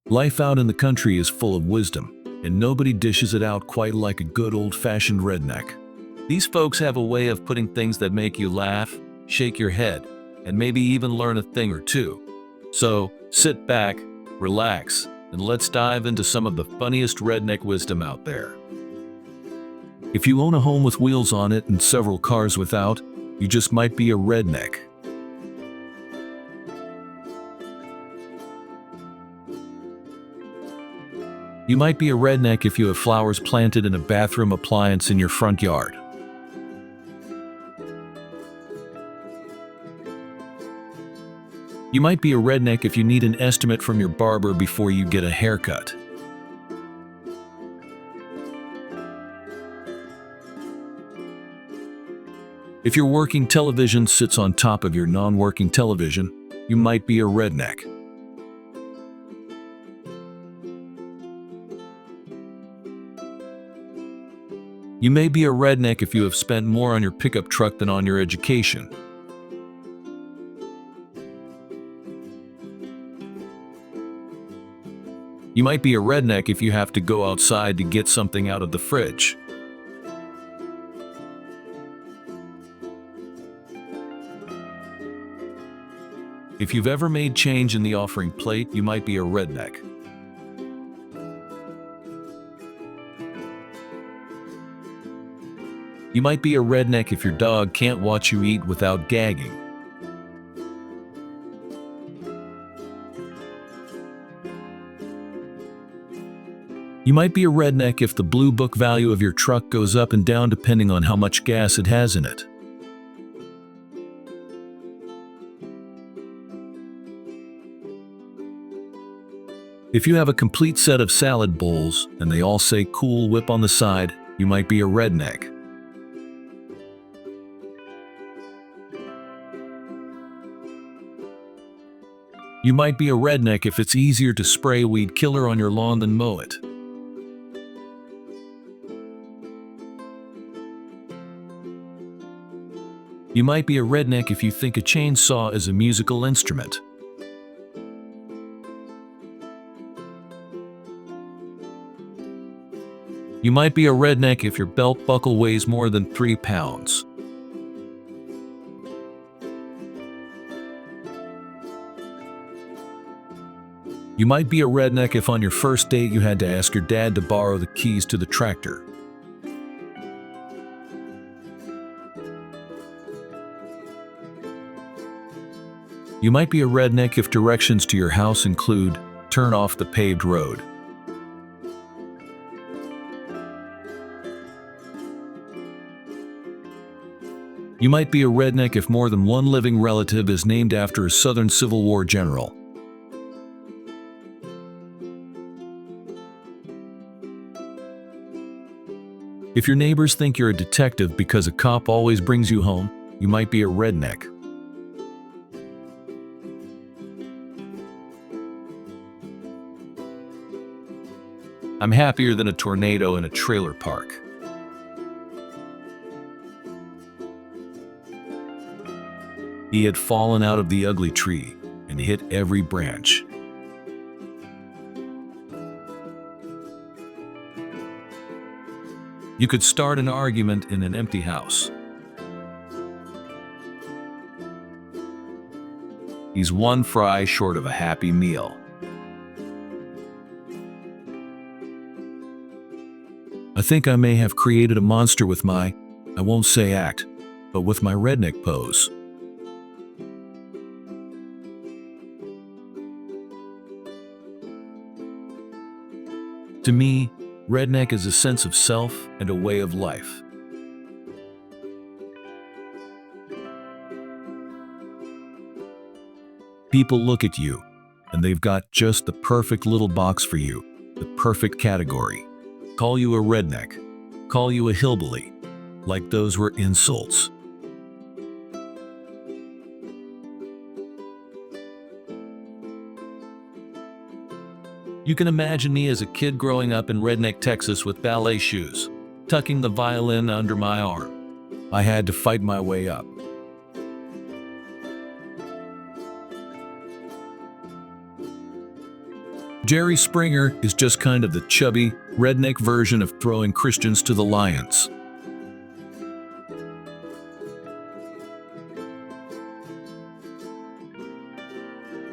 Life out in the country is full of wisdom, and nobody dishes it out quite like a good old-fashioned redneck. These folks have a way of putting things that make you laugh, shake your head, and maybe even learn a thing or two. So, sit back, relax, and let's dive into some of the funniest redneck wisdom out there. If you own a home with wheels on it and several cars without, you just might be a redneck. You might be a redneck if you have flowers planted in a bathroom appliance in your front yard. You might be a redneck if you need an estimate from your barber before you get a haircut. If your working television sits on top of your non-working television, you might be a redneck. You may be a redneck if you have spent more on your pickup truck than on your education. You might be a redneck if you have to go outside to get something out of the fridge. If you've ever made change in the offering plate, you might be a redneck. You might be a redneck if your dog can't watch you eat without gagging. You might be a redneck if the blue book value of your truck goes up and down depending on how much gas it has in it. If you have a complete set of salad bowls and they all say Cool Whip on the side, you might be a redneck. You might be a redneck if it's easier to spray a weed killer on your lawn than mow it. You might be a redneck if you think a chainsaw is a musical instrument. You might be a redneck if your belt buckle weighs more than 3 pounds. You might be a redneck if on your first date you had to ask your dad to borrow the keys to the tractor. You might be a redneck if directions to your house include turn off the paved road. You might be a redneck if more than one living relative is named after a Southern Civil War general. If your neighbors think you're a detective because a cop always brings you home, you might be a redneck. I'm happier than a tornado in a trailer park. He had fallen out of the ugly tree and hit every branch. You could start an argument in an empty house. He's one fry short of a happy meal. I think I may have created a monster with my, I won't say act, but with my redneck pose. To me, redneck is a sense of self and a way of life. People look at you, and they've got just the perfect little box for you, the perfect category. Call you a redneck, call you a hillbilly, like those were insults. You can imagine me as a kid growing up in Redneck, Texas with ballet shoes, tucking the violin under my arm. I had to fight my way up. Jerry Springer is just kind of the chubby, redneck version of throwing Christians to the lions.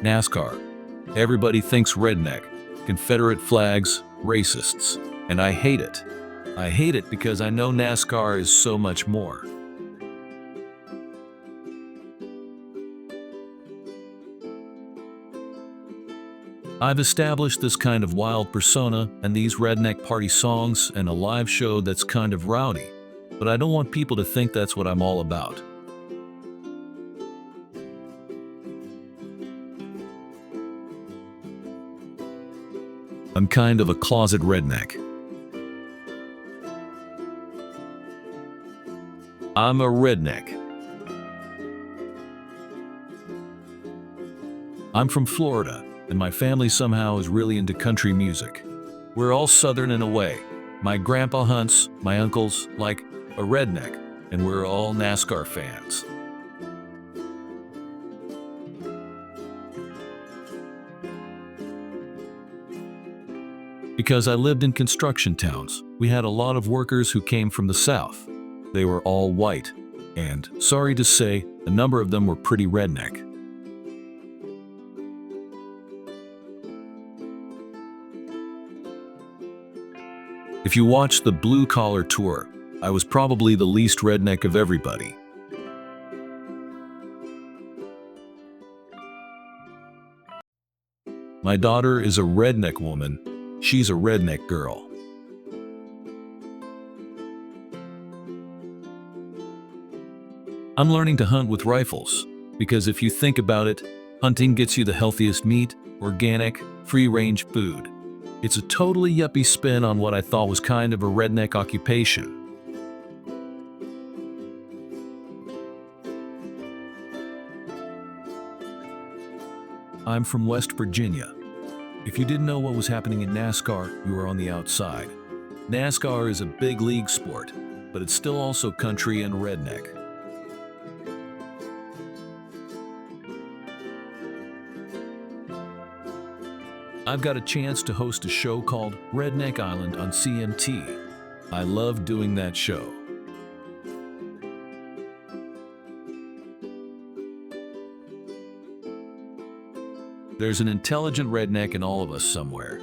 NASCAR. Everybody thinks redneck, Confederate flags, racists, and I hate it. I hate it because I know NASCAR is so much more. I've established this kind of wild persona and these redneck party songs and a live show that's kind of rowdy, but I don't want people to think that's what I'm all about. I'm kind of a closet redneck. I'm a redneck. I'm from Florida, and my family somehow is really into country music. We're all Southern in a way. My grandpa hunts, my uncle's like a redneck, and we're all NASCAR fans. Because I lived in construction towns, we had a lot of workers who came from the South. They were all white, and, sorry to say, a number of them were pretty redneck. If you watch the Blue Collar Tour, I was probably the least redneck of everybody. My daughter is a redneck woman. She's a redneck girl. I'm learning to hunt with rifles, because if you think about it, hunting gets you the healthiest meat, organic, free-range food. It's a totally yuppie spin on what I thought was kind of a redneck occupation. I'm from West Virginia. If you didn't know what was happening in NASCAR, you were on the outside. NASCAR is a big league sport, but it's still also country and redneck. I've got a chance to host a show called Redneck Island on CMT. I love doing that show. There's an intelligent redneck in all of us somewhere.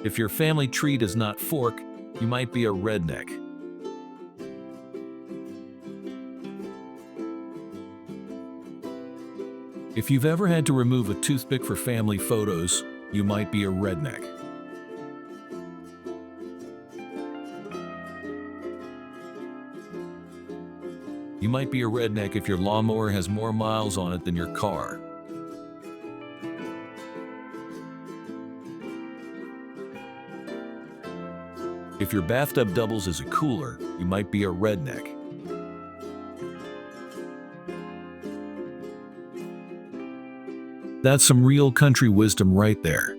If your family tree does not fork, you might be a redneck. If you've ever had to remove a toothpick for family photos, you might be a redneck. You might be a redneck if your lawnmower has more miles on it than your car. If your bathtub doubles as a cooler, you might be a redneck. That's some real country wisdom right there.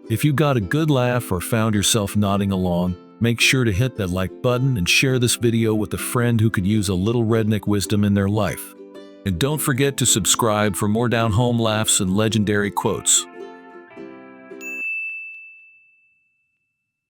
If you got a good laugh or found yourself nodding along, make sure to hit that like button and share this video with a friend who could use a little redneck wisdom in their life. And don't forget to subscribe for more down-home laughs and legendary quotes.